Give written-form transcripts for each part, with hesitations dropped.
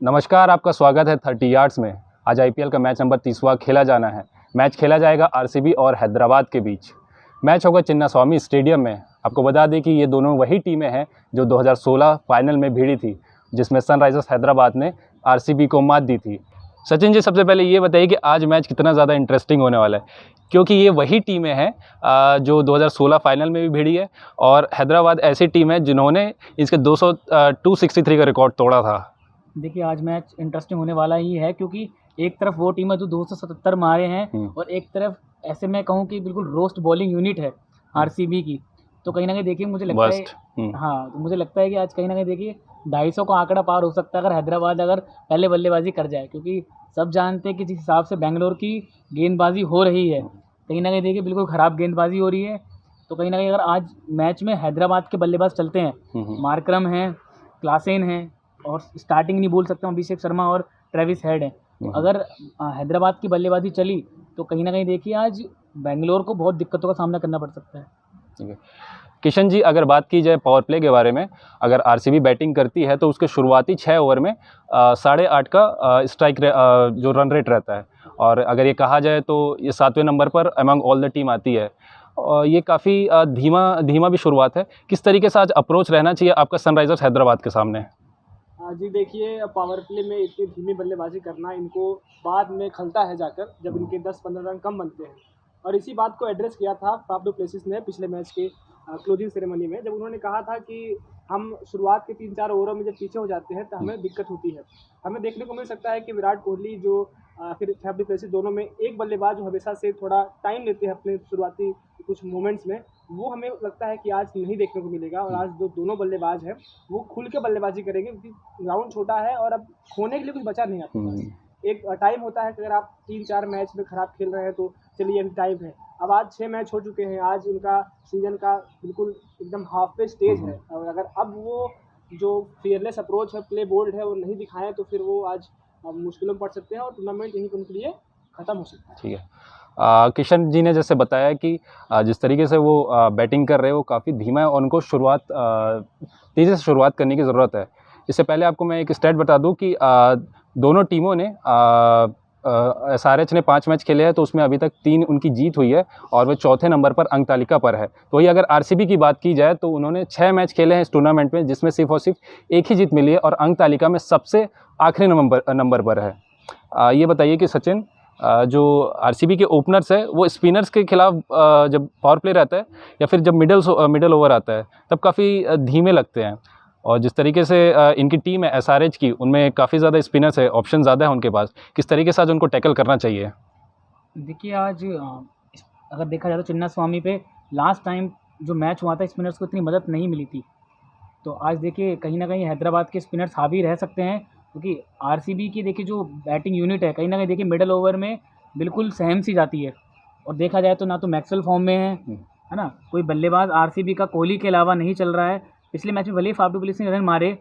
नमस्कार, आपका स्वागत है 30 यार्ड्स में। आज आईपीएल का मैच नंबर 30वां खेला जाना है। मैच खेला जाएगा आरसीबी और हैदराबाद के बीच। मैच होगा चिन्नास्वामी स्टेडियम में। आपको बता दें कि ये दोनों वही टीमें हैं जो 2016 फाइनल में भिड़ी थी, जिसमें सनराइजर्स हैदराबाद ने आरसीबी को मात दी थी। सचिन जी, सबसे पहले ये बताइए कि आज मैच कितना ज़्यादा इंटरेस्टिंग होने वाला है, क्योंकि ये वही टीमें हैं जो 2016 फाइनल में भी भिड़ी है, और हैदराबाद ऐसी टीम है जिन्होंने इसके 263 का रिकॉर्ड तोड़ा था। देखिए, आज मैच इंटरेस्टिंग होने वाला ही है, क्योंकि एक तरफ वो टीम है जो 277 मारे हैं और एक तरफ ऐसे मैं कहूँ कि बिल्कुल रोस्ट बॉलिंग यूनिट है आरसीबी की। तो कहीं ना कहीं देखिए, मुझे लगता है तो मुझे लगता है कि आज कहीं ना कहीं देखिए 250 का आंकड़ा पार हो सकता है अगर हैदराबाद पहले बल्लेबाजी कर जाए, क्योंकि सब जानते हैं कि जिस हिसाब से बेंगलोर की गेंदबाजी हो रही है, कहीं ना कहीं देखिए बिल्कुल ख़राब गेंदबाजी हो रही है। तो कहीं ना कहीं अगर आज मैच में हैदराबाद के बल्लेबाज चलते हैं, मार्करम हैं, क्लासेन हैं, और स्टार्टिंग नहीं बोल सकता हूँ, अभिषेक शर्मा और ट्रेविस हेड हैं। तो अगर हैदराबाद की बल्लेबाजी चली तो कहीं ना कहीं देखिए आज बेंगलोर को बहुत दिक्कतों का सामना करना पड़ सकता है। ठीक है किशन जी, अगर बात की जाए पावर प्ले के बारे में, अगर आरसीबी बैटिंग करती है तो उसके शुरुआती 6 ओवर में 8.5 का स्ट्राइक जो रन रेट रहता है, और अगर ये कहा जाए तो ये 7वें नंबर पर अमंग ऑल द टीम आती है। और ये काफ़ी धीमा भी शुरुआत है। किस तरीके से आज अप्रोच रहना चाहिए आपका सनराइजर्स हैदराबाद के सामने? जी देखिए, पावर प्ले में इतनी धीमी बल्लेबाजी करना इनको बाद में खलता है जाकर, जब इनके 10-15 रन कम बनते हैं। और इसी बात को एड्रेस किया था फाफ डू प्लेसिस ने पिछले मैच के क्लोजिंग सेरेमनी में, जब उन्होंने कहा था कि हम शुरुआत के 3-4 ओवरों में जब पीछे हो जाते हैं तो हमें दिक्कत होती है। हमें देखने को मिल सकता है कि विराट कोहली जो फिर फाफ डू प्लेसिस, दोनों में एक बल्लेबाज जो हमेशा से थोड़ा टाइम लेते हैं अपने शुरुआती कुछ मोमेंट्स में, वो हमें लगता है कि आज नहीं देखने को मिलेगा। और आज दोनों बल्लेबाज हैं वो खुल के बल्लेबाजी करेंगे, क्योंकि ग्राउंड छोटा है और अब खोने के लिए कुछ बचा नहीं आपके पास। एक टाइम होता है कि अगर आप 3-4 मैच में ख़राब खेल रहे हैं तो चलिए अभी टाइम है। अब आज 6 मैच हो चुके हैं, आज उनका सीज़न का बिल्कुल एकदम हाफ पे स्टेज है, और अगर अब वो जो फियरलेस अप्रोच है, प्ले बोल्ड है, वो नहीं दिखाएं तो फिर वो आज मुश्किलों में पड़ सकते हैं और टूर्नामेंट यहीं पर उनके लिए ख़त्म हो सकता है। ठीक है, किशन जी ने जैसे बताया कि जिस तरीके से वो बैटिंग कर रहे हैं वो काफ़ी धीमा है, और उनको तेज़ी से शुरुआत करने की ज़रूरत है। इससे पहले आपको मैं एक स्टैट बता दूं कि दोनों टीमों ने एसआरएच ने 5 मैच खेले हैं, तो उसमें अभी तक 3 उनकी जीत हुई है, और वो चौथे नंबर पर अंक तालिका पर है। तो वही अगर आरसीबी की बात की जाए तो उन्होंने 6 मैच खेले हैं इस टूर्नामेंट में, जिसमें सिर्फ और सिर्फ एक ही जीत मिली है, और अंक तालिका में सबसे आखिरी नंबर पर है। ये बताइए कि सचिन, जो आरसीबी के ओपनर्स है वो स्पिनर्स के खिलाफ जब पावर प्ले रहता है या फिर जब मिडल ओवर आता है तब काफ़ी धीमे लगते हैं, और जिस तरीके से इनकी टीम है एसआरएच की, उनमें काफ़ी ज़्यादा स्पिनर्स है, ऑप्शन ज़्यादा है उनके पास। किस तरीके से आज उनको टैकल करना चाहिए? देखिए, आज अगर देखा जाए तो चिन्नास्वामी पे लास्ट टाइम जो मैच हुआ था स्पिनर्स को इतनी मदद नहीं मिली थी। तो आज देखिए कहीं ना कहीं हैदराबाद के स्पिनर्स हावी रह सकते हैं, क्योंकि आरसीबी की देखिए जो बैटिंग यूनिट है कहीं ना कहीं देखिए मिडल ओवर में बिल्कुल सहम सी जाती है। और देखा जाए तो ना तो मैक्सवेल फॉर्म में है ना, कोई बल्लेबाज आरसीबी का कोहली के अलावा नहीं चल रहा है। पिछले मैच में भले ही फाफ डू प्लेसिस ने रन मारे,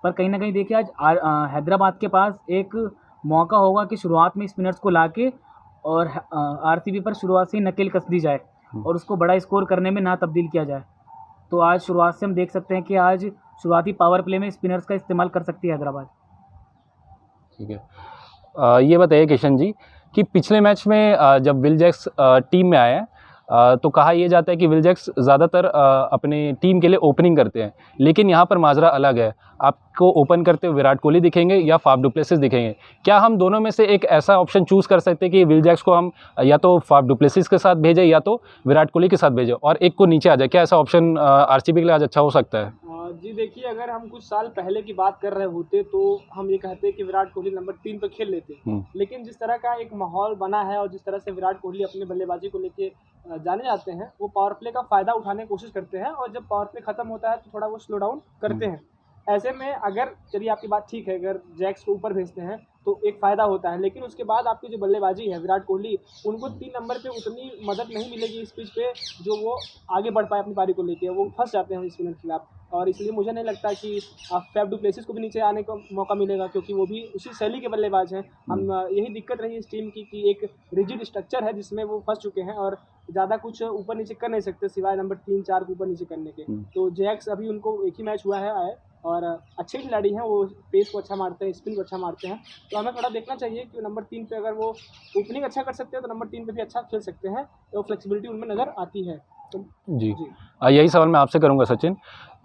पर कहीं ना कहीं देखिए आज हैदराबाद के पास एक मौका होगा कि शुरुआत में स्पिनर्स को ला के और आरसीबी पर शुरुआत से ही नकेल कस दी जाए और उसको बड़ा स्कोर करने में ना तब्दील किया जाए। तो आज शुरुआत से हम देख सकते हैं कि आज शुरुआती पावर प्ले में स्पिनर्स का इस्तेमाल कर सकती है हैदराबाद। ठीक है, ये बताइए किशन जी कि पिछले मैच में जब विल जैक्स टीम में आए हैं, तो कहा यह जाता है कि विल जैक्स ज़्यादातर अपने टीम के लिए ओपनिंग करते हैं, लेकिन यहाँ पर माजरा अलग है। आपको ओपन करते हुए विराट कोहली दिखेंगे या फाफ डू प्लेसिस दिखेंगे? क्या हम दोनों में से एक ऐसा ऑप्शन चूज़ कर सकते हैं कि विल जैक्स को हम या तो फाफ डू प्लेसिस के साथ भेजें या तो विराट कोहली के साथ भेजें, और एक को नीचे आ जाए? क्या ऐसा ऑप्शन आरसीबी के लिए आज अच्छा हो सकता है? जी देखिए, अगर हम कुछ साल पहले की बात कर रहे होते तो हम ये कहते कि विराट कोहली नंबर 3 पर खेल लेते, लेकिन जिस तरह का एक माहौल बना है और जिस तरह से विराट कोहली अपने बल्लेबाजी को लेके जाने जाते हैं, वो पावर प्ले का फ़ायदा उठाने की कोशिश करते हैं, और जब पावर प्ले ख़त्म होता है तो थोड़ा वो स्लो डाउन करते हैं। ऐसे में अगर चलिए आपकी बात ठीक है, अगर जैक्स को ऊपर भेजते हैं तो एक फ़ायदा होता है, लेकिन उसके बाद आपकी जो बल्लेबाजी है विराट कोहली, उनको 3 नंबर पे उतनी मदद नहीं मिलेगी इस पिच पे जो वो आगे बढ़ पाए अपनी पारी को लेके, वो फंस जाते हैं स्पिनर के खिलाफ। और इसलिए मुझे नहीं लगता कि फैफ डू प्लेसिस को भी नीचे आने का मौका मिलेगा, क्योंकि वो भी उसी शैली के बल्लेबाज हैं। हम यही दिक्कत रही इस टीम की कि एक रिजिड स्ट्रक्चर है जिसमें वो फंस चुके हैं और ज़्यादा कुछ ऊपर नीचे कर नहीं सकते सिवाय नंबर 3-4 को ऊपर नीचे करने के। तो जैक्स अभी उनको एक ही मैच हुआ है आए, और अच्छे खिलाड़ी हैं, वो पेस को अच्छा मारते हैं, स्पिन को अच्छा मारते हैं। तो हमें थोड़ा देखना चाहिए कि नंबर 3 पे अगर वो ओपनिंग अच्छा कर सकते हैं तो नंबर 3 पे भी अच्छा खेल सकते हैं, तो फ्लेक्सिबिलिटी उनमें नज़र आती है। तो जी यही सवाल मैं आपसे करूंगा सचिन,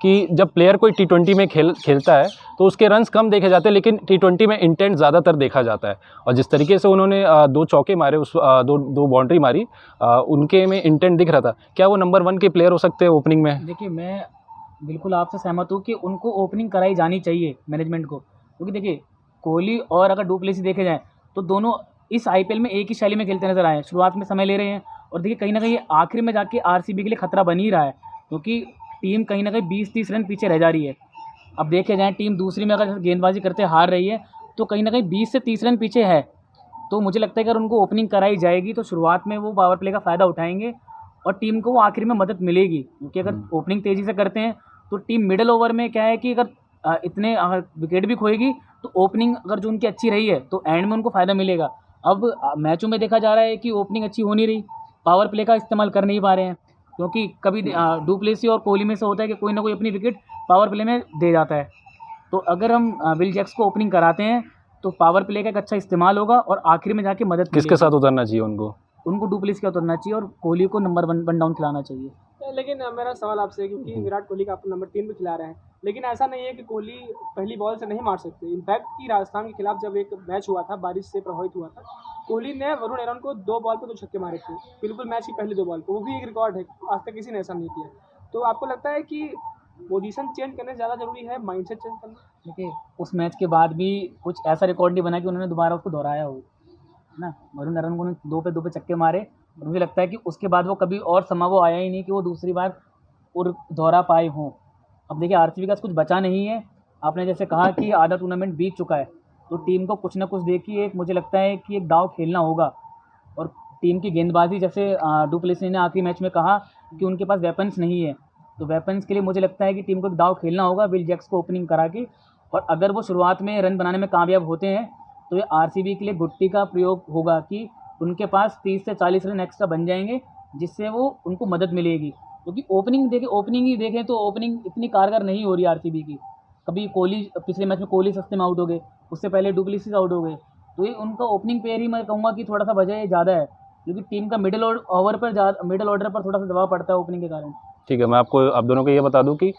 कि जब प्लेयर कोई T20 में खेलता है तो उसके रन्स कम देखे जाते हैं, लेकिन T20 में इंटेंट ज़्यादातर देखा जाता है। और जिस तरीके से उन्होंने 2 चौके मारे, उस 2 बाउंड्री मारी, उनके में इंटेंट दिख रहा था। क्या वो नंबर 1 के प्लेयर हो सकते हैं ओपनिंग में? देखिए, मैं बिल्कुल आपसे सहमत हूँ कि उनको ओपनिंग कराई जानी चाहिए मैनेजमेंट को, क्योंकि देखिए कोहली और अगर डू प्लेसी देखे जाएँ तो दोनों इस IPL में एक ही शैली में खेलते नज़र आए हैं। शुरुआत में समय ले रहे हैं और देखिए कहीं न कहीं आखिर में जाके RCB के लिए खतरा बन ही रहा है, क्योंकि टीम कहीं न कहीं 20-30 रन पीछे रह जा रही है। अब देखे जाएँ टीम दूसरी में अगर गेंदबाजी करते हार रही है तो कहीं न कहीं 20 से 30 रन पीछे है। तो मुझे लगता है कि अगर उनको ओपनिंग कराई जाएगी तो शुरुआत में वो पावर प्ले का फ़ायदा उठाएँगे और टीम को वो आखिर में मदद मिलेगी, क्योंकि अगर ओपनिंग तेज़ी से करते हैं तो टीम मिडल ओवर में क्या है कि अगर इतने विकेट भी खोएगी तो ओपनिंग अगर जो उनकी अच्छी रही है तो एंड में उनको फ़ायदा मिलेगा। अब मैचों में देखा जा रहा है कि ओपनिंग अच्छी हो नहीं रही, पावर प्ले का इस्तेमाल कर नहीं पा रहे हैं, क्योंकि कभी डू प्लेसी और कोहली में से होता है कि कोई ना कोई अपनी विकेट पावर प्ले में दे जाता है। तो अगर हम विल जैक्स को ओपनिंग कराते हैं तो पावर प्ले का एक अच्छा इस्तेमाल होगा और आखिर में जाके मदद किसके साथ उतरना चाहिए उनको डू प्लेसी का उतरना चाहिए और कोहली को नंबर 1 डाउन खिलाना चाहिए। लेकिन मेरा सवाल आपसे है, क्योंकि विराट कोहली का आप नंबर 3 पे खिला रहे हैं, लेकिन ऐसा नहीं है कि कोहली पहली बॉल से नहीं मार सकते। इनफैक्ट कि राजस्थान के खिलाफ जब एक मैच हुआ था, बारिश से प्रभावित हुआ था, कोहली ने वरुण एरन को 2 बॉल पे 2 छक्के मारे थे, बिल्कुल मैच की पहली 2 बॉल पे। वो भी एक रिकॉर्ड है, आज तक किसी ने ऐसा नहीं किया। तो आपको लगता है कि पोजीशन चेंज करने से ज़्यादा ज़रूरी है माइंडसेट चेंज करना? देखिए, उस मैच के बाद भी कुछ ऐसा रिकॉर्ड नहीं बना कि उन्होंने दोबारा उसको दोहराया हो, है ना? वरुण एरन को 2 पे 2 पे छक्के मारे, मुझे लगता है कि उसके बाद वो कभी और समा वो आया ही नहीं कि वो दूसरी बार और दोहरा पाए हों। अब देखिए RCB का कुछ बचा नहीं है, आपने जैसे कहा कि आधा टूर्नामेंट बीत चुका है, तो टीम को कुछ ना कुछ देखिए, एक मुझे लगता है कि एक दाँव खेलना होगा और टीम की गेंदबाजी जैसे डू प्लेसी ने आखिरी मैच में कहा कि उनके पास वेपन्स नहीं है, तो वेपन्स के लिए मुझे लगता है कि टीम को एक दाँव खेलना होगा विल जैक्स को ओपनिंग करा के, और अगर वो शुरुआत में रन बनाने में कामयाब होते हैं तो ये RCB के लिए गुट्टी का प्रयोग होगा कि उनके पास 30 से 40 रन एक्स्ट्रा बन जाएंगे, जिससे वो उनको मदद मिलेगी। क्योंकि ओपनिंग ही देखें तो ओपनिंग इतनी कारगर नहीं हो रही RCB की। कभी कोहली, पिछले मैच में कोहली सस्ते में आउट हो गए, उससे पहले डू प्लेसी आउट हो गए, तो ये उनका ओपनिंग पेयर ही मैं कहूँगा कि थोड़ा सा वजह ज़्यादा है, क्योंकि टीम का मिडिल ऑर्डर पर थोड़ा सा दबाव पड़ता है ओपनिंग के कारण। ठीक है, मैं आपको आप दोनों को ये बता दूं कि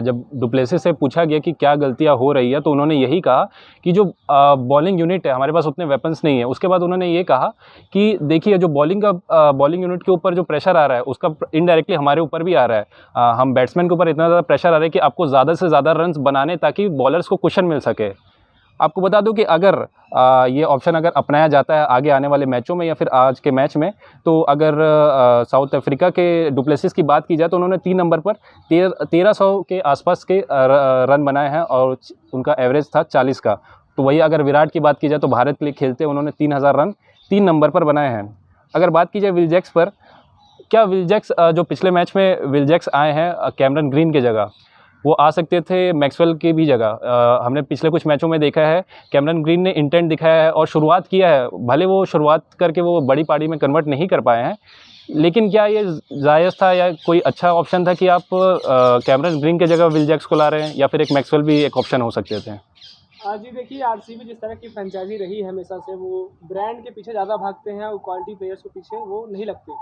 जब डू प्लेसी से पूछा गया कि क्या गलतियां हो रही है, तो उन्होंने यही कहा कि जो बॉलिंग यूनिट है, हमारे पास उतने वेपन्स नहीं है। उसके बाद उन्होंने ये कहा कि देखिए जो बॉलिंग यूनिट के ऊपर जो प्रेशर आ रहा है, उसका इनडायरेक्टली हमारे ऊपर भी आ रहा है। हम बैट्समैन के ऊपर इतना ज़्यादा प्रेशर आ रहा है कि आपको ज़्यादा से ज़्यादा रन्स बनाने, ताकि बॉलर्स को कुशन मिल सके। आपको बता दूं कि अगर ये ऑप्शन अगर अपनाया जाता है आगे आने वाले मैचों में या फिर आज के मैच में, तो अगर साउथ अफ्रीका के डू प्लेसिस की बात की जाए तो उन्होंने 3 नंबर पर 1300 के आसपास के रन बनाए हैं और उनका एवरेज था 40 का। तो वही अगर विराट की बात की जाए तो भारत के लिए खेलते उन्होंने 3000 रन 3 नंबर पर बनाए हैं। अगर बात की जाए विल जैक्स पर, क्या विल जैक्स जो पिछले मैच में विल जैक्स आए हैं कैमरन ग्रीन की जगह, वो आ सकते थे मैक्सवेल की भी जगह। हमने पिछले कुछ मैचों में देखा है कैमरन ग्रीन ने इंटेंट दिखाया है और शुरुआत किया है, भले वो शुरुआत करके वो बड़ी पारी में कन्वर्ट नहीं कर पाए हैं, लेकिन क्या ये जायज़ था या कोई अच्छा ऑप्शन था कि आप कैमरन ग्रीन की जगह विल जैक्स को ला रहे हैं, या फिर एक मैक्सवेल भी एक ऑप्शन हो सकते थे? जी देखिए, RCB जिस तरह की फ्रेंचाइजी रही है हमेशा से, वो ब्रांड के पीछे ज़्यादा भागते हैं और क्वालिटी प्लेयर्स के पीछे वो नहीं लगते।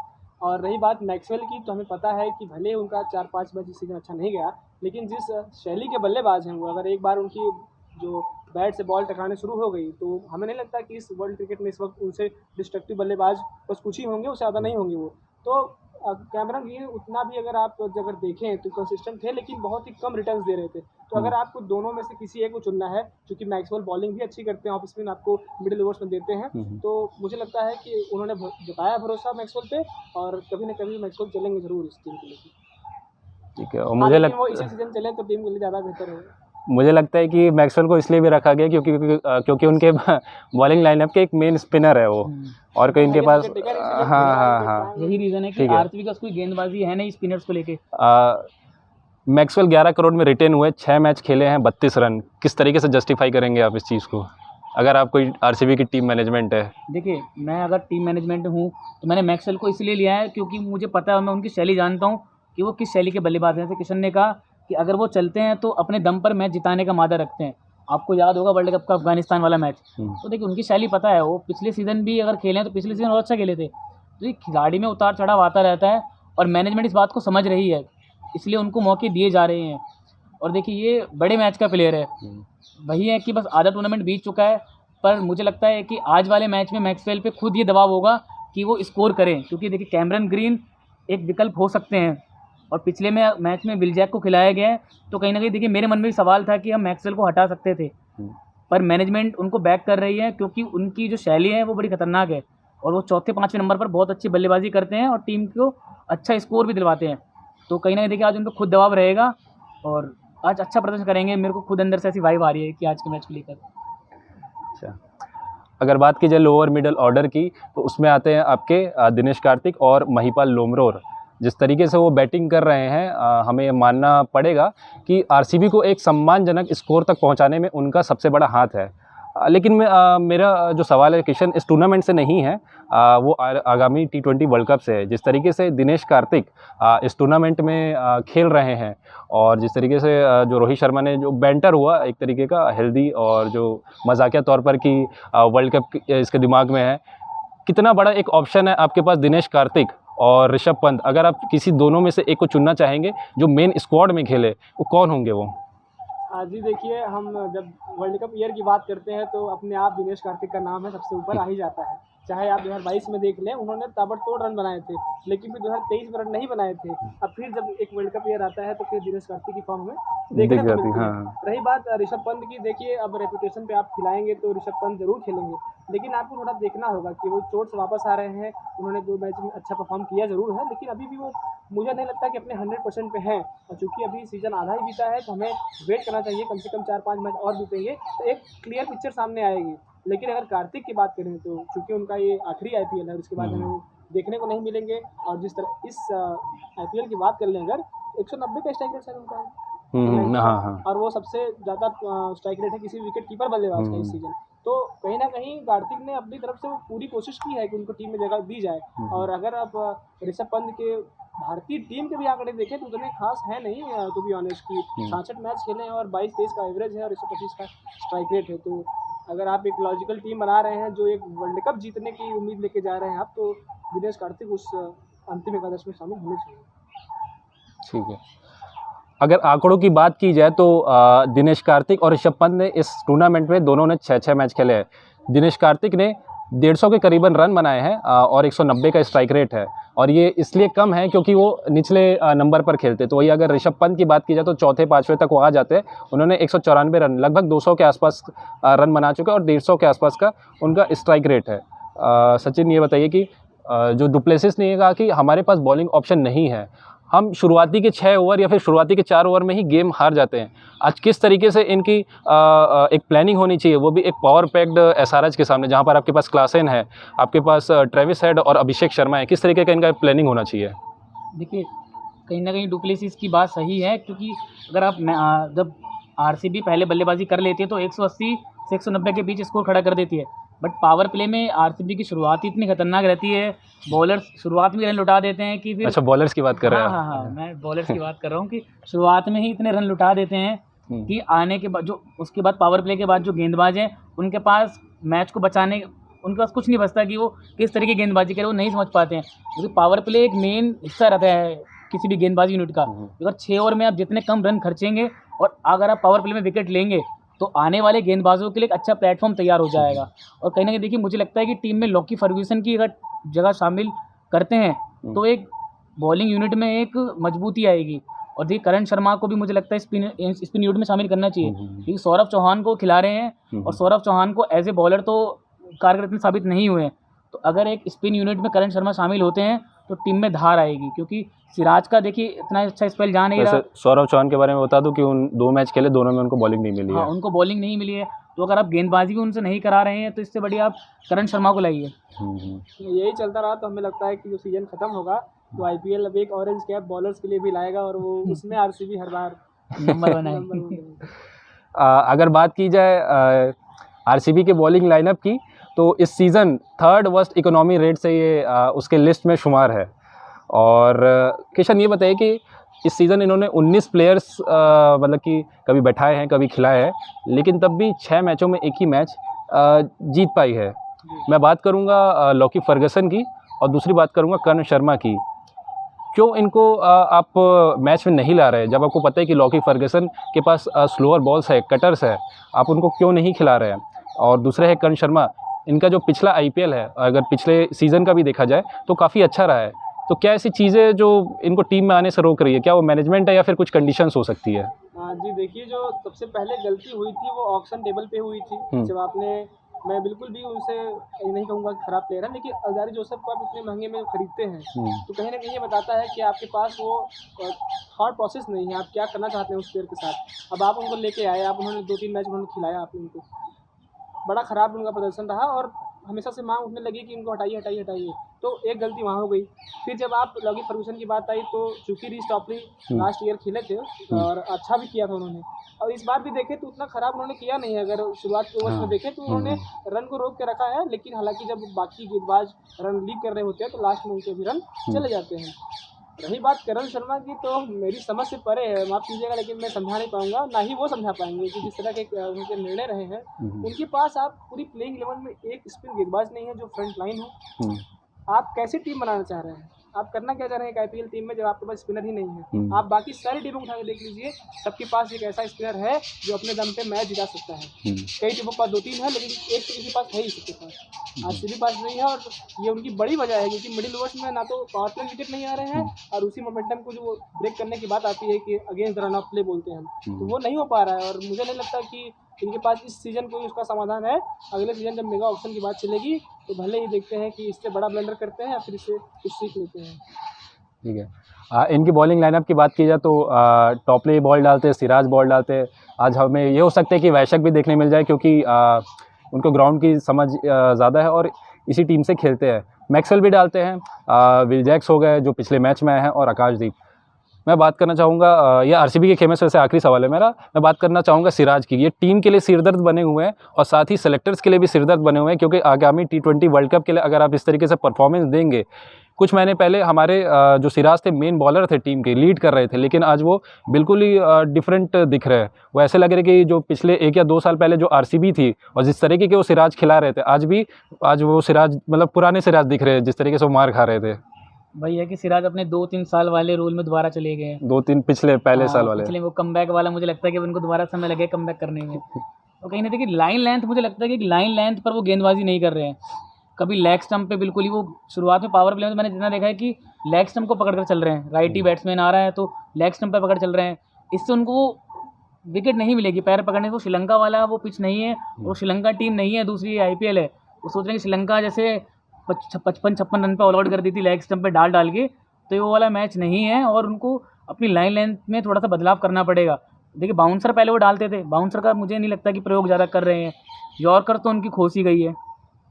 और रही बात मैक्सवेल की, तो हमें पता है कि भले उनका 4-5 मैच इस सीज़न अच्छा नहीं गया, लेकिन जिस शैली के बल्लेबाज हैं वो, अगर एक बार उनकी जो बैट से बॉल टकराने शुरू हो गई, तो हमें नहीं लगता कि इस वर्ल्ड क्रिकेट में इस वक्त उनसे डिस्ट्रक्टिव बल्लेबाज बस कुछ ही होंगे, उससे ज़्यादा नहीं होंगे वो। तो कैमरन ग्रीन उतना भी अगर देखें तो कंसिस्टेंट थे, लेकिन बहुत ही कम रिटर्न्स दे रहे थे। तो अगर आपको दोनों में से किसी एक को चुनना है, क्योंकि मैक्सवेल बॉलिंग भी अच्छी करते हैं, ऑफ स्पिन आपको मिडिल ओवर्स में देते हैं, तो मुझे लगता है कि उन्होंने जताया भरोसा मैक्सवेल पे, और कभी ना कभी मैक्सवेल चलेंगे ज़रूर इस टीम के लिए। ठीक है, और वो इसी सीजन चले तो टीम के लिए ज़्यादा बेहतर होगा। मुझे लगता है कि मैक्सवेल को इसलिए भी रखा गया क्योंकि उनके बॉलिंग लाइनअप के एक मेन स्पिनर है वो, और कोई इनके पास हाँ, यही रीज़न है कि RCB का कोई गेंदबाजी है नहीं स्पिनर्स को लेके। मैक्सवेल 11 करोड़ में रिटेन हुए, 6 मैच खेले हैं, 32 रन। किस तरीके से जस्टिफाई करेंगे आप इस चीज़ को, अगर आप कोई आरसीबी की टीम मैनेजमेंट है? देखिए, मैं अगर टीम मैनेजमेंट हूँ तो मैंने मैक्सवेल को इसलिए लिया है क्योंकि मुझे पता है, मैं उनकी शैली जानता हूँ कि वो किस शैली के बल्लेबाज हैं। जैसे किशन ने कहा कि अगर वो चलते हैं तो अपने दम पर मैच जिताने का मादा रखते हैं। आपको याद होगा वर्ल्ड कप का अफगानिस्तान वाला मैच, तो देखिए उनकी शैली पता है। वो पिछले सीज़न भी अगर खेले हैं तो पिछले सीज़न और अच्छा खेले थे। तो ये खिलाड़ी में उतार चढ़ाव आता रहता है और मैनेजमेंट इस बात को समझ रही है, इसलिए उनको मौके दिए जा रहे हैं। और देखिए ये बड़े मैच का प्लेयर है, वही है कि बस आधा टूर्नामेंट बीत चुका है, पर मुझे लगता है कि आज वाले मैच में मैक्सवेल पे खुद ये दबाव होगा कि वो स्कोर करें, क्योंकि देखिए कैमरन ग्रीन एक विकल्प हो सकते हैं और पिछले में मैच में विल जैक को खिलाया गया है। तो कहीं ना कहीं देखिए मेरे मन में भी सवाल था कि हम मैक्सवेल को हटा सकते थे, पर मैनेजमेंट उनको बैक कर रही है क्योंकि उनकी जो शैली है वो बड़ी खतरनाक है और वो चौथे पाँचवें नंबर पर बहुत अच्छी बल्लेबाजी करते हैं और टीम को अच्छा स्कोर भी दिलवाते हैं। तो कहीं ना कहीं देखिए आज उन पर खुद दबाव रहेगा और आज अच्छा प्रदर्शन करेंगे। मेरे को खुद अंदर से ऐसी वाइब आ रही है कि आज के मैच को लेकर। अच्छा, अगर बात की जाए लोअर मिडल ऑर्डर की, तो उसमें आते हैं आपके दिनेश कार्तिक और महिपाल लोमरोर। जिस तरीके से वो बैटिंग कर रहे हैं, हमें मानना पड़ेगा कि आरसीबी को एक सम्मानजनक स्कोर तक पहुंचाने में उनका सबसे बड़ा हाथ है। लेकिन मेरा जो सवाल है किशन, इस टूर्नामेंट से नहीं है, वो आगामी T20 वर्ल्ड कप से है। जिस तरीके से दिनेश कार्तिक इस टूर्नामेंट में खेल रहे हैं और जिस तरीके से जो रोहित शर्मा ने जो बैंटर हुआ एक तरीके का हेल्दी और जो मजाकिया तौर पर कि वर्ल्ड कप इसके दिमाग में है, कितना बड़ा एक ऑप्शन है आपके पास दिनेश कार्तिक और ऋषभ पंत? अगर आप किसी दोनों में से एक को चुनना चाहेंगे जो मेन स्क्वाड में खेले, वो कौन होंगे वो? जी देखिए, हम जब वर्ल्ड कप ईयर की बात करते हैं तो अपने आप दिनेश कार्तिक का नाम है सबसे ऊपर आ ही जाता है। चाहे आप 2022 में देख लें, उन्होंने ताबड़तोड़ रन बनाए थे, लेकिन फिर 2023 में रन नहीं बनाए थे। अब फिर जब एक वर्ल्ड कप ईयर आता है तो फिर दिनेश कार्तिक की फॉर्म में देखने को मिलती है। हाँ। रही बात ऋषभ पंत की, देखिए अब रेपुटेशन पे आप खिलाएंगे तो ऋषभ पंत जरूर खेलेंगे, लेकिन आपको थोड़ा देखना होगा कि वो चोट से वापस आ रहे हैं। उन्होंने 2 मैच में अच्छा परफॉर्म किया ज़रूर है, लेकिन अभी भी वो मुझे नहीं लगता कि अपने 100% पे हैं। और चूँकि अभी सीज़न आधा ही बीता है तो हमें वेट करना चाहिए, कम से कम 4-5 मैच और बीतेंगे तो एक क्लियर पिक्चर सामने आएगी। लेकिन अगर कार्तिक की बात करें तो चूँकि उनका ये आखिरी IPL है, उसके बाद हमें वो देखने को नहीं मिलेंगे। और जिस तरह इस IPL की बात कर लें अगर, 190 का स्ट्राइक रेट शायद उनका है। हाँ। और वो सबसे ज़्यादा स्ट्राइक रेट है किसी विकेट कीपर बल्लेबाज का इस सीज़न। तो कहीं ना कहीं कार्तिक ने अपनी तरफ से वो पूरी कोशिश की है कि उनको टीम में जगह दी जाए। और अगर आप ऋषभ पंत के भारतीय टीम के भी आंकड़े देखें तो उतने खास है नहीं, टू बी ऑनेस्ट, की 66 मैच खेले हैं और 22-23 का एवरेज है और 125 का स्ट्राइक रेट है। तो अगर आप एक लॉजिकल टीम बना रहे हैं जो एक वर्ल्ड कप जीतने की उम्मीद लेके जा रहे हैं आप, तो दिनेश कार्तिक उस अंतिम एकादश में शामिल होने चाहिए। ठीक है, अगर आंकड़ों की बात की जाए तो दिनेश कार्तिक और ऋषभ पंत ने इस टूर्नामेंट में दोनों ने 6-6 मैच खेले हैं। दिनेश कार्तिक ने 150 के करीबन रन बनाए हैं और 190 का स्ट्राइक रेट है, और ये इसलिए कम है क्योंकि वो निचले नंबर पर खेलते। तो वही अगर ऋषभ पंत की बात की जाए तो चौथे पाँचवें तक वो आ जाते हैं। उन्होंने 194 रन, लगभग 200 के आसपास रन बना चुके हैं और 150 के आसपास का उनका स्ट्राइक रेट है। सचिन, ये बताइए कि जो डुप्लेसिस ने कहा कि हमारे पास बॉलिंग ऑप्शन नहीं है, हम शुरुआती के 6 ओवर या फिर शुरुआती के 4 ओवर में ही गेम हार जाते हैं। आज किस तरीके से इनकी एक प्लानिंग होनी चाहिए, वो भी एक पावर पैक्ड SRH के सामने, जहां पर आपके पास क्लासेन है, आपके पास ट्रेविस हेड और अभिषेक शर्मा है, किस तरीके का इनका प्लानिंग होना चाहिए? देखिए, कहीं ना कहीं डुप्लेसिस की बात सही है, क्योंकि अगर आप जब आरसीबी पहले बल्लेबाजी कर लेती है तो 180 से 190 के बीच स्कोर खड़ा कर देती है, बट पावर प्ले में आरसीबी की शुरुआत इतनी खतरनाक रहती है, बॉलर्स शुरुआत में रन लुटा देते हैं कि फिर। अच्छा, बॉलर्स की बात कर रहे हैं? हाँ, मैं बॉलर्स की बात कर रहा हूँ कि शुरुआत में ही इतने रन लुटा देते हैं कि आने के बाद जो उसके बाद पावर प्ले के बाद जो गेंदबाज हैं उनके पास मैच को बचाने, उनके पास कुछ नहीं बचता कि वो किस तरह की गेंदबाजी करें, वो नहीं समझ पाते हैं। क्योंकि पावर प्ले एक मेन हिस्सा रहता है किसी भी गेंदबाजी यूनिट का। अगर 6 ओवर में आप जितने कम रन खर्चेंगे और अगर आप पावर प्ले में विकेट लेंगे तो आने वाले गेंदबाजों के लिए एक अच्छा प्लेटफॉर्म तैयार हो जाएगा। और कहीं ना कहीं देखिए, मुझे लगता है कि टीम में लॉकी फर्ग्यूसन की अगर जगह शामिल करते हैं तो एक बॉलिंग यूनिट में एक मजबूती आएगी। और देखिए, करण शर्मा को भी मुझे लगता है स्पिन यूनिट में शामिल करना चाहिए, क्योंकि सौरभ चौहान को खिला रहे हैं और सौरभ चौहान को एज ए बॉलर तो कारगर इतने साबित नहीं हुए हैं। तो अगर एक स्पिन यूनिट में करण शर्मा शामिल होते हैं तो टीम में धार आएगी, क्योंकि सिराज का देखिए इतना अच्छा स्पेल जा नहीं रहा। सौरभ चौहान के बारे में बता दूं कि उन 2 मैच खेले, दोनों में उनको बॉलिंग नहीं मिली है। हाँ, उनको बॉलिंग नहीं मिली है। तो अगर आप गेंदबाजी भी उनसे नहीं करा रहे हैं तो इससे बढ़िया आप करण शर्मा को लाइए। यही चलता रहा तो हमें लगता है कि जो सीज़न ख़त्म होगा तो आईपीएल अब एक ऑरेंज कैप बॉलर्स के लिए भी लाएगा और वो उसमें आरसीबी हर बार नंबर वन नंबर वन आएगी। रहेगी। अगर बात की जाए आरसीबी के बॉलिंग लाइनअप की, तो इस season third worst economy rate से ये उसके लिस्ट में शुमार है। और किशन ये बताइए कि इस सीज़न इन्होंने 19 प्लेयर्स मतलब कि कभी बैठाए हैं, कभी खिलाए हैं, लेकिन तब भी 6 मैचों में एक ही मैच जीत पाई है। मैं बात करूंगा लॉकी फर्गसन की, और दूसरी बात करूंगा कर्ण शर्मा की। क्यों इनको आप मैच में नहीं ला रहे? जब आपको पता है कि लॉकी फर्गसन के पास स्लोअर बॉल्स है, कटर्स है, आप उनको क्यों नहीं खिला रहे हैं? और दूसरे है कर्ण शर्मा, इनका जो पिछला आईपीएल है, अगर पिछले सीज़न का भी देखा जाए तो काफ़ी अच्छा रहा है। तो क्या ऐसी चीज़ें जो इनको टीम में आने से रोक रही है, क्या वो मैनेजमेंट है या फिर कुछ कंडीशंस हो सकती है? हाँ जी, देखिए जो सबसे पहले गलती हुई थी वो ऑक्शन टेबल पे हुई थी। जब आपने, मैं बिल्कुल भी उनसे ये नहीं कहूँगा कि खराब प्लेयर है, लेकिन अज़ारी जोसेफ को आप इतने महंगे में खरीदते हैं तो कहीं ना कहीं ये बताता है कि आपके पास वो थॉट प्रोसेस नहीं है, आप क्या करना चाहते हैं उस प्लेयर के साथ। अब आप उनको लेके आए, आप उन्होंने 2-3 मैच उन्होंने खिलाया, आपने उनको, बड़ा ख़राब उनका प्रदर्शन रहा और हमेशा से मांग उठने लगी कि इनको हटाइए हटाइए हटाइए। तो एक गलती वहाँ हो गई। फिर जब आप लॉकी फर्गूसन की बात आई तो चूँकि रीस टॉपली लास्ट ईयर खेले थे और अच्छा भी किया था उन्होंने, और इस बार भी देखें तो उतना ख़राब उन्होंने किया नहीं है। अगर शुरुआत के ओवर्स में देखें तो उन्होंने रन को रोक के रखा है, लेकिन हालांकि जब बाकी गेंदबाज रन लीक कर रहे होते हैं तो लास्ट में उनके भी रन चले जाते हैं। रही बात करण शर्मा की, तो मेरी समझ से परे है, माफ़ कीजिएगा लेकिन मैं समझा नहीं पाऊंगा, ना ही वो समझा पाएंगे कि जिस तरह के उनके निर्णय रहे हैं। उनके पास आप पूरी प्लेइंग 11 में एक स्पिन गेंदबाज नहीं है जो फ्रंट लाइन हो। आप कैसी टीम बनाना चाह रहे हैं? आप करना क्या चाह रहे हैं एक आईपीएल टीम में जब आपके पास स्पिनर ही नहीं है? आप बाकी सारी टीमों को उठा के देख लीजिए, सबके पास एक ऐसा स्पिनर है जो अपने दम पे मैच जिता सकता है। कई टीमों के पास 2-3 है, लेकिन एक तो किसी पास है ही सबके पास, आरसीबी पास नहीं है। और ये उनकी बड़ी वजह है क्योंकि मिडिल ओवर्स में ना तो पावर प्ले विकेट नहीं आ रहे हैं, और उसी मोमेंटम को जो वो ब्रेक करने की बात आती है कि अगेंस्ट रन ऑफ प्ले बोलते हैं हम, तो वो नहीं हो पा रहा है। और मुझे नहीं लगता कि इनके पास इस सीज़न कोई उसका समाधान है। अगले सीज़न जब मेगा ऑप्शन की बात चलेगी तो भले ही देखते हैं कि इससे बड़ा ब्लंडर करते हैं या फिर इससे कुछ सीख लेते हैं। ठीक है। इनकी बॉलिंग लाइनअप की बात की जाए तो टॉपले बॉल डालते हैं, सिराज बॉल डालते हैं। आज हमें ये हो सकता है कि वैशक भी देखने मिल जाए, क्योंकि उनको ग्राउंड की समझ ज़्यादा है और इसी टीम से खेलते हैं। मैक्सवेल भी डालते हैं, विल जैक्स हो गए जो पिछले मैच में आए हैं, और आकाशदीप। मैं बात करना चाहूँगा, ये आरसीबी के खेमे से आखिरी सवाल है मेरा। मैं बात करना चाहूँगा सिराज की। ये टीम के लिए सिरदर्द बने हुए हैं और साथ ही सेलेक्टर्स के लिए भी सिरदर्द बने हुए हैं, क्योंकि आगामी T20 वर्ल्ड कप के लिए अगर आप इस तरीके से परफॉर्मेंस देंगे, कुछ महीने पहले हमारे जो सिराज थे, मेन बॉलर थे टीम के, लीड कर रहे थे, लेकिन आज वो बिल्कुल ही डिफरेंट दिख रहे हैं। वो ऐसे लग रहे कि जो पिछले 1 या 2 साल पहले जो आरसीबी थी और जिस तरीके के वो सिराज खिला रहे थे, आज वो सिराज मतलब पुराने सिराज दिख रहे हैं, जिस तरीके से वो मार खा रहे थे। वही है कि सिराज अपने 2-3 साल वाले रोल में दोबारा चले गए हैं। 2-3 पहले साल वाले। पिछले वो कमबैक वाला मुझे लगता है कि उनको दोबारा समय लगे कमबैक करने में। और कहीं ना देखिए लाइन लेंथ, मुझे लगता है कि लाइन लेंथ पर वो गेंदबाजी नहीं कर रहे हैं। कभी लेग स्टंप पे बिल्कुल ही वो, शुरुआत में पावर प्ले में तो मैंने जितना देखा है कि लेग स्टंप को पकड़ कर चल रहे हैं। राइटी बैट्समैन आ रहा है तो लेग स्टंप पे पकड़ चल रहे हैं, इससे उनको वो विकेट नहीं मिलेगी पैर पकड़ने को। श्रीलंका वाला वो पिच नहीं है, वो श्रीलंका टीम नहीं है, दूसरी आईपीएल है। वो सोच रहे हैं कि श्रीलंका जैसे 55-56 रन पे ऑल आउट कर दी थी लेग स्टंप पे डाल के, तो ये वो वाला मैच नहीं है और उनको अपनी लाइन लेंथ में थोड़ा सा बदलाव करना पड़ेगा। देखिए बाउंसर पहले वो डालते थे, बाउंसर का मुझे नहीं लगता कि प्रयोग ज़्यादा कर रहे हैं। यॉर्कर तो उनकी खोसी गई है,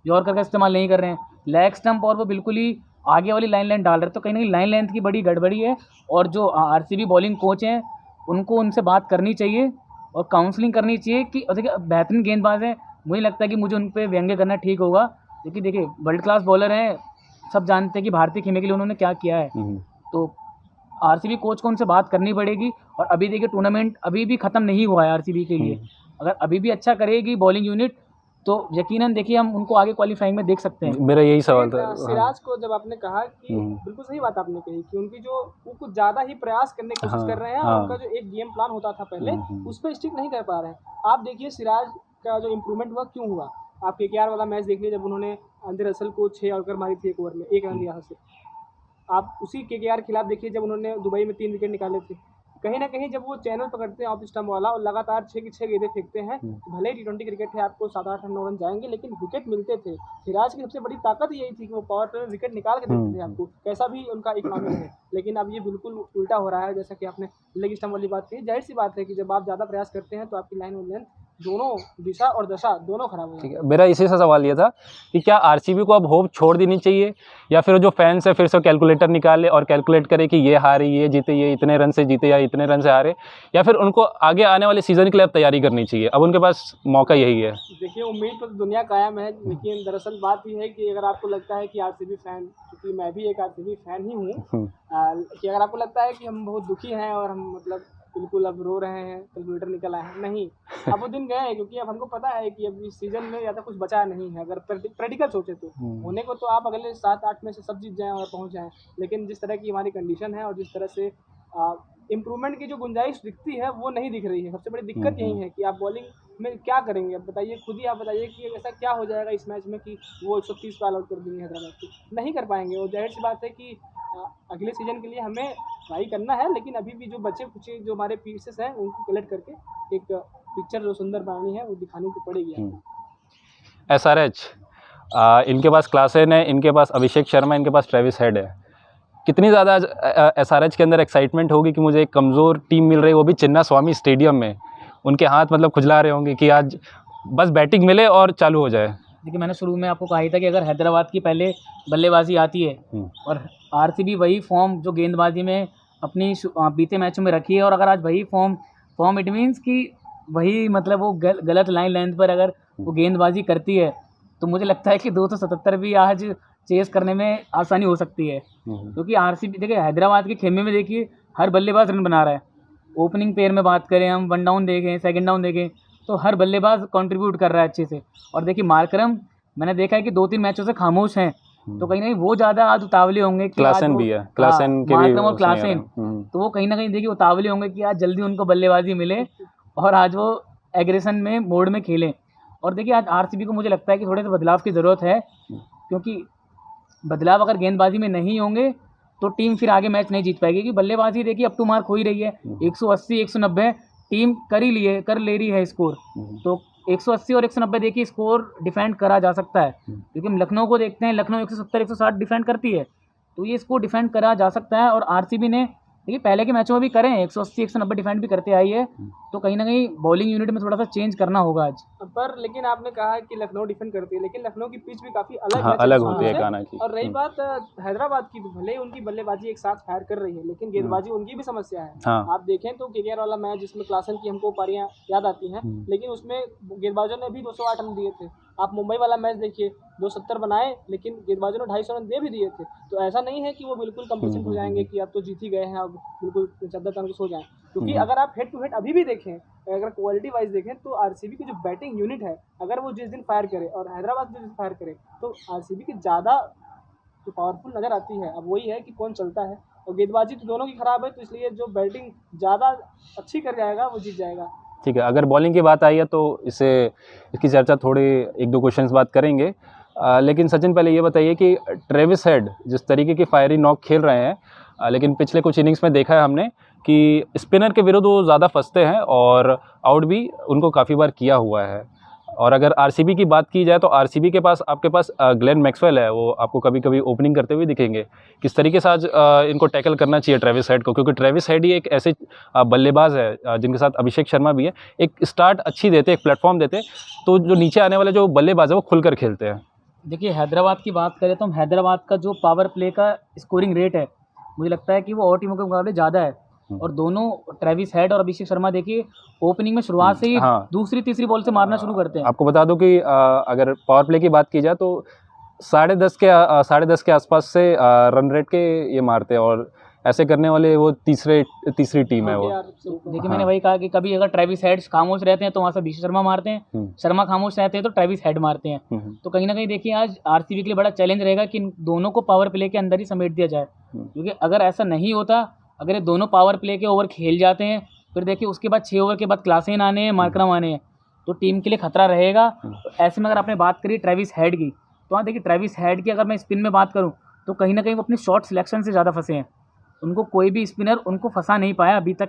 यॉर्कर का इस्तेमाल नहीं कर रहे हैं। लेग स्टंप और वो बिल्कुल ही आगे वाली लाइन लेंथ डाल रहे हैं, तो कहीं ना कहीं लाइन लेंथ की बड़ी गड़बड़ी है। और जो आरसीबी बॉलिंग कोच हैं उनको उनसे बात करनी चाहिए और काउंसलिंग करनी चाहिए कि देखिए बेहतरीन गेंदबाज हैं, मुझे लगता है कि मुझे उन पर व्यंग्य करना ठीक होगा, क्योंकि देखिए वर्ल्ड क्लास बॉलर हैं, सब जानते हैं कि भारतीय खेमे के लिए उन्होंने क्या किया है। तो आरसीबी कोच को उनसे बात करनी पड़ेगी। और अभी देखिए टूर्नामेंट अभी भी ख़त्म नहीं हुआ है आरसीबी के लिए, अगर अभी भी अच्छा करेगी बॉलिंग यूनिट तो यकीनन देखिए हम उनको आगे क्वालिफाइंग में देख सकते हैं। मेरा यही सवाल था। सिराज को जब आपने कहा कि बिल्कुल सही बात आपने कही कि उनकी जो वो कुछ ज़्यादा ही प्रयास करने की कोशिश कर रहे हैं, और उनका जो एक गेम प्लान होता था पहले उस पर स्टिक नहीं कर पा रहे हैं। आप देखिए सिराज का जो इम्प्रूवमेंट हुआ क्यों हुआ, आप केकेआर वाला मैच देख लीजिए जब उन्होंने अंजर रसल को 6 ऑलकर मारी थी, 1 ओवर में 1 रन दिया से। आप उसी केकेआर खिलाफ देखिए जब उन्होंने दुबई में 3 विकेट निकाले थे। कहीं ना कहीं जब वो चैनल पकड़ते हैं ऑफ स्टंप वाला और लगातार 6 की 6 गेंदें फेंकते हैं, भले ही T20 क्रिकेट है, आपको 7-8 9 रन जाएंगे, लेकिन विकेट मिलते थे। सिराज की सबसे बड़ी ताकत यही थी कि वो पावर प्ले में विकेट निकाल के देते थे आपको, कैसा भी उनका इकोनॉमी है। लेकिन अब ये बिल्कुल उल्टा हो रहा है, जैसा कि आपने लेग स्टंप वाली बात कही। जाहिर सी बात है कि जब आप ज़्यादा प्रयास करते हैं तो आपकी लाइन और लेंथ दोनों दिशा और दशा दोनों खराब हो ठीक जाएंगे। है, मेरा इसी से सवाल ये था कि क्या आरसीबी को अब होप छोड़ देनी चाहिए, या फिर जो फैंस है फिर से कैलकुलेटर निकाले और कैलकुलेट करे कि ये हारे, ये जीते, ये इतने रन से जीते या इतने रन से हारे, या फिर उनको आगे आने वाले सीज़न के लिए अब तैयारी करनी चाहिए, अब उनके पास मौका यही है। देखिए, उम्मीद पर तो दुनिया कायम है, लेकिन दरअसल बात ये है कि अगर आपको लगता है कि आरसीबी फैन, क्योंकि मैं भी एक आरसीबी फैन ही हूँ, कि अगर आपको लगता है कि हम बहुत दुखी हैं और हम मतलब बिल्कुल अब रो रहे हैं, कैलकुलेटर निकल आए हैं, नहीं, अब वो दिन गए हैं, क्योंकि अब हमको पता है कि अब इस सीज़न में ज़्यादा कुछ बचा नहीं है। अगर प्रैक्टिकल सोचे तो होने को तो आप अगले 7-8 में से सब जीत जाएँ और पहुँच जाएँ, लेकिन जिस तरह की हमारी कंडीशन है और जिस तरह से इम्प्रूवमेंट की जो गुंजाइश दिखती है वो नहीं दिख रही है। सबसे बड़ी दिक्कत यही है कि आप बॉलिंग में क्या करेंगे? अब बताइए, खुद ही आप बताइए कि ऐसा क्या हो जाएगा इस मैच में कि वो 130 पे ऑल आउट कर देंगे हैदराबाद को? नहीं कर पाएंगे। और ज़ाहिर-सी बात है कि अगले सीज़न के लिए हमें ट्राई करना है, लेकिन अभी भी जो बचे-खुचे जो हमारे पीसेस हैं उनको कलेक्ट करके एक पिक्चर जो सुंदर बनानी है वो दिखानी तो पड़ेगी हमें। एसआरएच, इनके पास क्लासेन है, इनके पास अभिषेक शर्मा, इनके पास ट्रेविस हेड है। कितनी ज़्यादा एसआरएच के अंदर एक्साइटमेंट होगी कि मुझे एक कमज़ोर टीम मिल रही है, वो भी चिन्नास्वामी स्टेडियम में। उनके हाथ मतलब खुजला रहे होंगे कि आज बस बैटिंग मिले और चालू हो जाए। देखिए, मैंने शुरू में आपको कहा ही था कि अगर हैदराबाद की पहले बल्लेबाजी आती है और आरसीबी वही फॉर्म जो गेंदबाजी में अपनी बीते मैचों में रखी है, और अगर आज वही फॉर्म इट मीन्स कि वही मतलब वो गलत लाइन लेंथ पर अगर वो गेंदबाजी करती है, तो मुझे लगता है कि 277 भी आज चेस करने में आसानी हो सकती है। क्योंकि आरसीबी देखिए, हैदराबाद के खेमे में देखिए हर बल्लेबाज रन बना रहा है। ओपनिंग पेयर में बात करें, हम 1 डाउन देखें, सेकंड डाउन देखें, तो हर बल्लेबाज कंट्रीब्यूट कर रहा है अच्छे से। और देखिए, मार्करम मैंने देखा है कि 2-3 मैचों से खामोश हैं, तो कहीं ना कहीं वो ज़्यादा आज उतावले होंगे कि क्लासेन भी है, क्लासेन के भी मार्करम और उसमें आ रहे क्लासेन, हैं। तो वो कहीं ना कहीं देखिए उतावले होंगे कि आज जल्दी उनको बल्लेबाजी मिले और आज वो एग्रेशन में मोड में खेलें। और देखिए, आज आरसीबी को मुझे लगता है कि थोड़े से बदलाव की ज़रूरत है, क्योंकि बदलाव अगर गेंदबाजी में नहीं होंगे तो टीम फिर आगे मैच नहीं जीत पाएगी। क्योंकि बल्लेबाजी देखिए अप टू मार्क हो ही रही है, 180 190 टीम कर ले रही है स्कोर, तो 180 और 190 देखिए स्कोर डिफेंड करा जा सकता है। क्योंकि हम लखनऊ को देखते हैं, लखनऊ 170 160 डिफेंड करती है, तो ये स्कोर डिफेंड करा जा सकता है। और आरसीबी ने देखिए पहले के मैचों में भी करें 180 190 डिफेंड भी करते आई है, तो कहीं ना कहीं बॉलिंग यूनिट में थोड़ा सा चेंज करना होगा आज। पर लेकिन आपने कहा कि लखनऊ डिफेंड करती है, लेकिन लखनऊ की पिच भी काफ़ी अलग हाँ, है अलग चिन्नास्वामी होती है से। कान्हा की। और रही बात हैदराबाद की, भले ही उनकी बल्लेबाजी एक साथ फायर कर रही है, लेकिन गेंदबाजी उनकी भी समस्या है। हाँ। आप देखें तो केकेआर वाला मैच जिसमें क्लासन की हमको पारियां याद आती हैं, लेकिन उसमें गेंदबाजों ने भी 208 रन दिए थे। आप मुंबई वाला मैच देखिए, 270 बनाए, लेकिन गेंदबाजों ने 250 रन दे भी दिए थे। तो ऐसा नहीं है कि वो बिल्कुल कंप्लीसेंट हो जाएंगे कि अब तो जीत ही गए हैं, अब बिल्कुल चद्दर तान के सो जाएं। क्योंकि अगर आप हेड टू हेड अभी भी देखें, अगर क्वालिटी वाइज देखें, तो आरसीबी की जो बैटिंग यूनिट है, अगर वो जिस दिन फायर करे और हैदराबाद जिस दिन फायर करे, तो आरसीबी की ज़्यादा जो पावरफुल नज़र आती है। अब वही है कि कौन चलता है, और गेंदबाजी तो दोनों की खराब है, तो इसलिए जो बैटिंग ज़्यादा अच्छी कर जाएगा वो जीत जाएगा। ठीक है, अगर बॉलिंग की बात आई है तो इसकी चर्चा थोड़ी 1-2 क्वेश्चंस बात करेंगे। लेकिन सचिन, पहले ये बताइए कि ट्रेविस हेड जिस तरीके की फायरी नॉक खेल रहे हैं, लेकिन पिछले कुछ इनिंग्स में देखा है हमने कि स्पिनर के विरुद्ध वो ज़्यादा फंसते हैं और आउट भी उनको काफ़ी बार किया हुआ है। और अगर आरसीबी की बात की जाए तो आरसीबी के पास आपके पास ग्लेन मैक्सवेल है, वो आपको कभी कभी ओपनिंग करते हुए दिखेंगे। किस तरीके से आज इनको टैकल करना चाहिए ट्रेविस हेड को, क्योंकि ट्रेविस हेड ही एक ऐसे बल्लेबाज है जिनके साथ अभिषेक शर्मा भी है, एक स्टार्ट अच्छी देते, एक प्लेटफॉर्म देते, तो जो नीचे आने वाले जो बल्लेबाज है वो खुलकर खेलते हैं। देखिए, हैदराबाद की बात करें तो हम हैदराबाद का जो पावर प्ले का स्कोरिंग रेट है, मुझे लगता है कि वो और टीमों के मुकाबले ज़्यादा है। और दोनों ट्रेविस हेड और अभिषेक शर्मा देखिए ओपनिंग में शुरुआत से ही हाँ। दूसरी तीसरी बॉल से मारना शुरू करते हैं। आपको बता दूं कि अगर पावर प्ले की बात की जाए तो 10.5 के आसपास से रन रेट के ये मारते हैं, और ऐसे करने वाले वो तीसरी टीम है वो। देखिए, मैंने वही कहा कि कभी अगर ट्रेविस हेड खामोश रहते हैं तो वहाँ से अभिषेक शर्मा मारते हैं, शर्मा खामोश रहते हैं तो ट्रेविस हेड मारते हैं। तो कहीं ना कहीं देखिए आज आरसीबी के लिए बड़ा चैलेंज रहेगा कि इन दोनों को पावर प्ले के अंदर ही समेट दिया जाए। क्योंकि अगर ऐसा नहीं होता, अगर ये दोनों पावर प्ले के ओवर खेल जाते हैं, फिर देखिए उसके बाद 6 ओवर के बाद क्लासेन आने हैं, मार्करम आने हैं, तो टीम के लिए खतरा रहेगा। तो ऐसे में अगर आपने बात करी ट्रेविस हेड की, तो हाँ देखिए ट्रेविस हेड की अगर मैं स्पिन में बात करूँ तो कहीं ना कहीं वो अपनी शॉट सिलेक्शन से ज़्यादा फंसे हैं। उनको कोई भी स्पिनर उनको फंसा नहीं पाया अभी तक।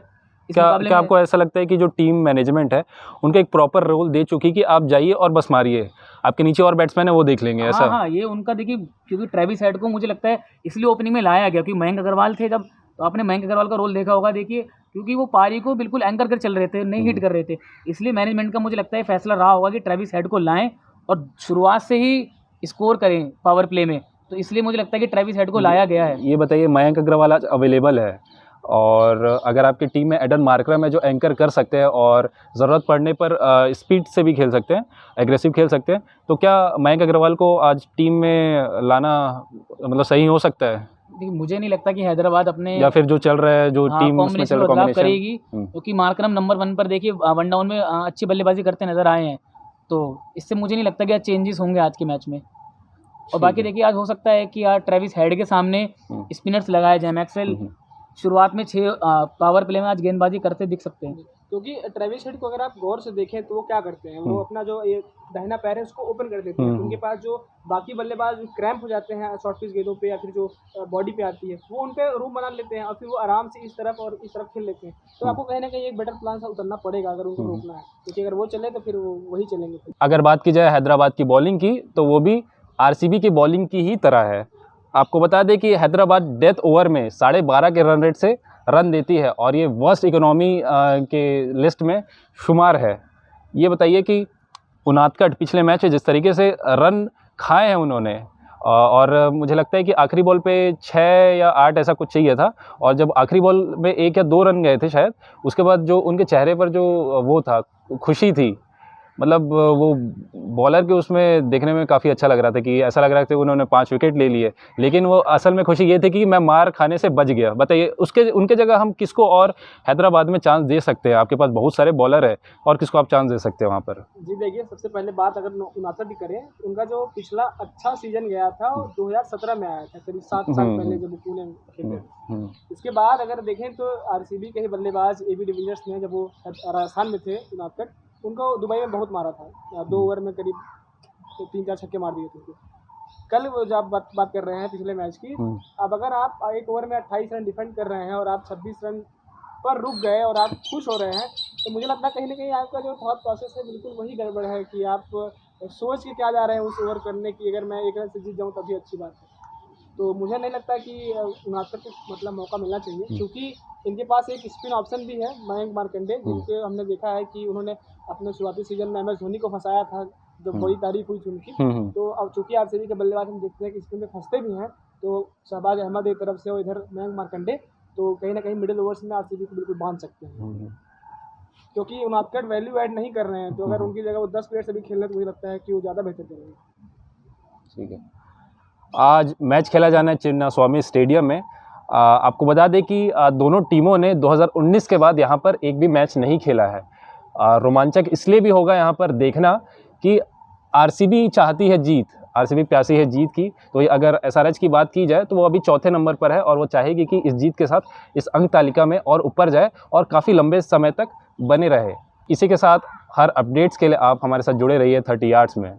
क्या आपको ऐसा लगता है कि जो टीम मैनेजमेंट है उनको एक प्रॉपर रोल दे चुकी कि आप जाइए और बस मारिए, आपके नीचे और बैट्समैन है वो देख लेंगे, ऐसा? हाँ, ये उनका देखिए, क्योंकि ट्रेविस हेड को मुझे लगता है इसलिए ओपनिंग में लाया गया क्योंकि मयंक अग्रवाल थे जब, तो आपने मयंक अग्रवाल का रोल देखा होगा। देखिए क्योंकि वो पारी को बिल्कुल एंकर कर चल रहे थे, नहीं हिट कर रहे थे। इसलिए मैनेजमेंट का मुझे लगता है फैसला रहा होगा कि ट्रेविस हेड को लाएं और शुरुआत से ही स्कोर करें पावर प्ले में। तो इसलिए मुझे लगता है कि ट्रेविस हेड को लाया गया है। ये बताइए, मयंक अग्रवाल आज अवेलेबल है और अगर आपकी टीम में एडन मार्करम है जो एंकर कर सकते हैं और ज़रूरत पड़ने पर स्पीड से भी खेल सकते हैं, एग्रेसिव खेल सकते हैं, तो क्या मयंक अग्रवाल को आज टीम में लाना मतलब सही हो सकता है? देखिए, मुझे नहीं लगता कि हैदराबाद अपने या फिर जो चल रहा है, जो टीम उसमें चल रहा है, बदलाव कॉम्बिनेशन करेगी, क्योंकि मार्करम नंबर 1 पर देखिए वन डाउन में अच्छी बल्लेबाजी करते नजर आए हैं। तो इससे मुझे नहीं लगता कि आज चेंजेस होंगे आज के मैच में। और बाकी देखिए, आज हो सकता है कि आज ट्रेविस हेड के सामने स्पिनर्स लगाए जाए। मैक्सवेल शुरुआत में 6 पावर प्ले में आज गेंदबाजी करते दिख सकते हैं। क्योंकि ट्रेविस हेड को अगर आप गौर से देखें तो वो क्या करते हैं, वो अपना जो ये दाहिना पैर है उसको ओपन कर देते हैं। उनके पास जो बाकी बल्लेबाज क्रैम्प हो जाते हैं शॉर्ट पिच गेंदों पे या फिर जो बॉडी पे आती है, वो उन पे रूम बना लेते हैं और फिर वो आराम से इस तरफ और इस तरफ खेल लेते हैं। तो आपको कहीं ना कहीं एक बेटर प्लान सा उतरना पड़ेगा अगर उनको रोकना है, क्योंकि अगर वो चले तो फिर वो वही चलेंगे। अगर बात की जाए हैदराबाद की बॉलिंग की, तो वो भी आरसीबी की बॉलिंग की ही तरह है। आपको बता दें कि हैदराबाद डेथ ओवर में 12.5 के रन रेट से रन देती है और ये वर्स्ट इकोनॉमी के लिस्ट में शुमार है। ये बताइए कि उनादकट पिछले मैच में जिस तरीके से रन खाए हैं उन्होंने, और मुझे लगता है कि आखिरी बॉल पे 6 या 8 ऐसा कुछ चाहिए था, और जब आखिरी बॉल में 1 या 2 रन गए थे शायद, उसके बाद जो उनके चेहरे पर जो वो था, खुशी थी, मतलब वो बॉलर के उसमें देखने में काफ़ी अच्छा लग रहा था कि ऐसा लग रहा था कि उन्होंने 5 विकेट ले लिए, लेकिन वो असल में खुशी ये थी कि मैं मार खाने से बच गया। बताइए, उनके जगह हम किसको और हैदराबाद में चांस दे सकते हैं? आपके पास बहुत सारे बॉलर है, और किसको आप चांस दे सकते हैं वहाँ पर? जी देखिए, सबसे पहले बात अगर उनादकट की करें, उनका जो पिछला अच्छा सीजन गया था वो 2017 में आया था, करीब 7 साल पहले जब वो पुणे में खेले थे। उसके बाद अगर देखें तो आरसीबी के ही बल्लेबाज एबी डिविलियर्स ने, जब वो राजस्थान में थे उनादकट, उनको दुबई में बहुत मारा था। 2 ओवर में करीब 3-4 छक्के मार दिए थे। कल वो जब बात कर रहे हैं पिछले मैच की, अब अगर आप 1 ओवर में 28 रन डिफेंड कर रहे हैं और आप 26 रन पर रुक गए और आप खुश हो रहे हैं, तो मुझे लगता है कहीं ना कहीं आपका जो थॉट प्रोसेस है बिल्कुल वही गड़बड़ है कि आप सोच के क्या जा रहे हैं उस ओवर करने की, अगर मैं 1 रन से जीत जाऊँ तभी अच्छी बात है। तो मुझे नहीं लगता कि उनादकट को मतलब मौका मिलना चाहिए, क्योंकि इनके पास एक स्पिन ऑप्शन भी है, मयंक मार्कंडे, जिनके हमने देखा है कि उन्होंने अपने शुरुआती सीजन में MS धोनी को फंसाया था, जब बड़ी तारीफ हुई थी उनकी। तो अब चूंकि आरसीबी के बल्लेबाज हम देखते हैं कि स्पिन में फंसते भी हैं, तो शहबाज अहमद एक तरफ से और इधर मयंक मार्कंडे, तो कहीं ना कहीं मिडिल ओवर्स में आरसीबी को बिल्कुल बांध सकते हैं, क्योंकि उनादकट वैल्यू ऐड नहीं कर रहे हैं। तो अगर उनकी जगह वो 10 प्लेयर से भी खेल रहे हैं तो मुझे लगता है कि वो ज़्यादा बेहतर करेंगे। ठीक है, आज मैच खेला जाना है चिन्नास्वामी स्टेडियम में। आपको बता दें कि दोनों टीमों ने 2019 के बाद यहाँ पर एक भी मैच नहीं खेला है। रोमांचक इसलिए भी होगा यहाँ पर देखना कि आरसीबी चाहती है जीत, आरसीबी प्यासी है जीत की। तो अगर एसआरएच की बात की जाए तो वो अभी 4थे नंबर पर है और वो चाहेगी कि इस जीत के साथ इस अंक तालिका में और ऊपर जाए और काफ़ी लंबे समय तक बने रहे। इसी के साथ हर अपडेट्स के लिए आप हमारे साथ जुड़े रहिए 30 यार्ड्स में।